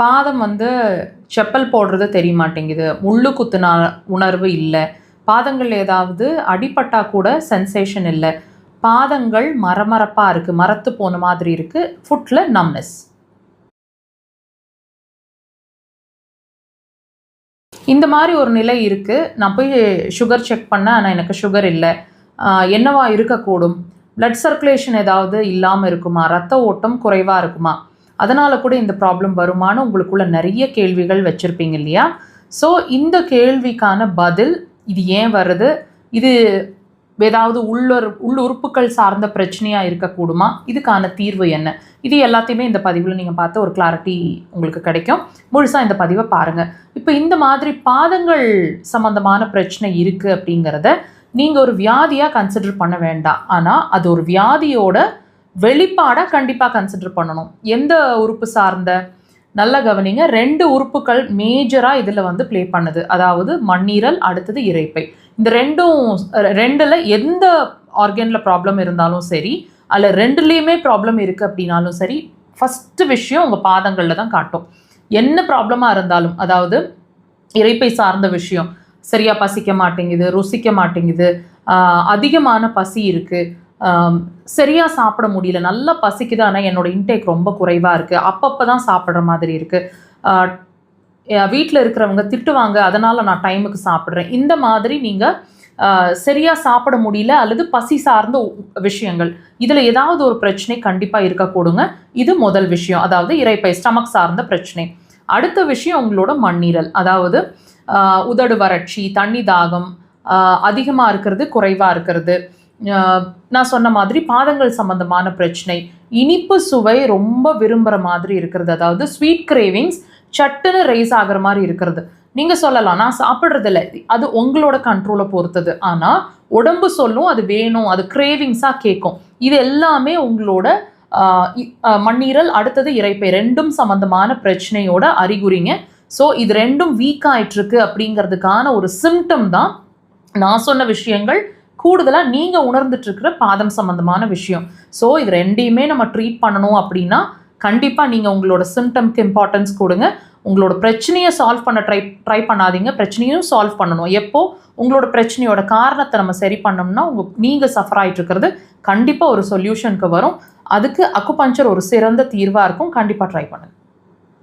பாதம் வந்து செப்பல் போடுறது தெரிய மாட்டேங்குது, முள்ளு குத்துனா உணர்வு இல்லை, பாதங்கள் ஏதாவது அடிபட்டா கூட சென்சேஷன் இல்லை, பாதங்கள் மரமரப்பாக இருக்குது, மரத்து போன மாதிரி இருக்குது, ஃபுட்டில் நம்னஸ். இந்த மாதிரி ஒரு நிலை இருக்குது. நான் போய் சுகர் செக் பண்ணேன், ஆனால் எனக்கு சுகர் இல்லை. என்னவா இருக்கக்கூடும்? பிளட் சர்க்குலேஷன் ஏதாவது இல்லாமல் இருக்குமா? ரத்த ஓட்டம் குறைவாக இருக்குமா? அதனால் கூட இந்த ப்ராப்ளம் வருமானு உங்களுக்குள்ள நிறைய கேள்விகள் வச்சுருப்பீங்க இல்லையா? ஸோ இந்த கேள்விக்கான பதில், இது ஏன் வருது, இது ஏதாவது உள்ளுறுப்புகள் சார்ந்த பிரச்சனையாக இருக்கக்கூடுமா, இதுக்கான தீர்வு என்ன, இது எல்லாத்தையுமே இந்த பதிவில் நீங்கள் பார்த்து ஒரு கிளாரிட்டி உங்களுக்கு கிடைக்கும். முழுசாக இந்த பதிவை பாருங்கள். இப்போ இந்த மாதிரி பாதங்கள் சம்மந்தமான பிரச்சனை இருக்குது அப்படிங்கிறத நீங்கள் ஒரு வியாதியாக கன்சிடர் பண்ண வேண்டாம். ஆனால் அது ஒரு வியாதியோட வெளிப்பாடாக கண்டிப்பாக கன்சிடர் பண்ணணும். எந்த உறுப்பு சார்ந்த, நல்ல கவனிங்க, 2 உறுப்புகள் மேஜராக இதில் வந்து ப்ளே பண்ணுது. அதாவது மண்ணீரல், அடுத்தது இரைப்பை. இந்த ரெண்டில் எந்த ஆர்கனில் ப்ராப்ளம் இருந்தாலும் சரி, அதில் 2லேயுமே ப்ராப்ளம் இருக்குது அப்படின்னாலும் சரி, ஃபஸ்ட்டு விஷயம் உங்கள் பாதங்களில் தான் காட்டும். என்ன ப்ராப்ளமாக இருந்தாலும், அதாவது இரைப்பை சார்ந்த விஷயம், சரியாக பசிக்க மாட்டேங்குது, ருசிக்க மாட்டேங்குது, அதிகமான பசி இருக்குது, சரியாக சாப்பிட முடியல, நல்லா பசிக்குது ஆனால் என்னோடய இன்டேக் ரொம்ப குறைவாக இருக்குது, அப்பப்போ தான் சாப்பிட்ற மாதிரி இருக்குது, வீட்டில் இருக்கிறவங்க திட்டுவாங்க அதனால் நான் டைமுக்கு சாப்பிட்றேன், இந்த மாதிரி நீங்கள் சரியாக சாப்பிட முடியல அல்லது பசி சார்ந்த விஷயங்கள், இதில் ஏதாவது ஒரு பிரச்சனை கண்டிப்பாக இருக்கக்கூடுங்க. இது முதல் விஷயம், அதாவது இரைப்பை, ஸ்டமக் சார்ந்த பிரச்சனை. அடுத்த விஷயம் உங்களோட மண்ணீரல், அதாவது உதடு வறட்சி, தண்ணி தாகம் அதிகமாக இருக்கிறது, குறைவாக இருக்கிறது, நான் சொன்ன மாதிரி பாதங்கள் சம்பந்தமான பிரச்சனை, இனிப்பு சுவை ரொம்ப விரும்புகிற மாதிரி இருக்கிறது, அதாவது ஸ்வீட் கிரேவிங்ஸ் சட்டுன்னு ரைஸ் ஆகிற மாதிரி இருக்கிறது. நீங்கள் சொல்லலாம் நான் சாப்பிட்றதில்ல, அது உங்களோட கண்ட்ரோலை பொறுத்தது, ஆனால் உடம்பு சொல்லும் அது வேணும், அது கிரேவிங்ஸாக கேட்கும். இது எல்லாமே உங்களோட மண்ணீரல், அடுத்தது இரைப்பை, 2ம் சம்மந்தமான பிரச்சனையோட அறிகுறிங்க. ஸோ இது 2ம் வீக் ஆகிட்டுருக்கு அப்படிங்கிறதுக்கான ஒரு சிம்டம் தான் நான் சொன்ன விஷயங்கள், கூடுதலாக நீங்கள் உணர்ந்துட்டுருக்கிற பாதம் சம்மந்தமான விஷயம். ஸோ இது 2யுமே நம்ம ட்ரீட் பண்ணணும் அப்படின்னா கண்டிப்பாக நீங்கள் உங்களோட சிம்டம்க்கு இம்பார்ட்டன்ஸ் கொடுங்க. உங்களோட பிரச்சனையை சால்வ் பண்ண ட்ரை பண்ணாதீங்க, பிரச்சனையும் சால்வ் பண்ணணும். எப்போ உங்களோட பிரச்சனையோட காரணத்தை நம்ம சரி பண்ணோம்னா நீங்கள் சஃபர் ஆகிட்டு இருக்கிறது கண்டிப்பாக ஒரு சொல்யூஷனுக்கு வரும். அதுக்கு அக்குபஞ்சர் ஒரு சிறந்த தீர்வாக இருக்கும். கண்டிப்பாக ட்ரை பண்ணுங்கள்.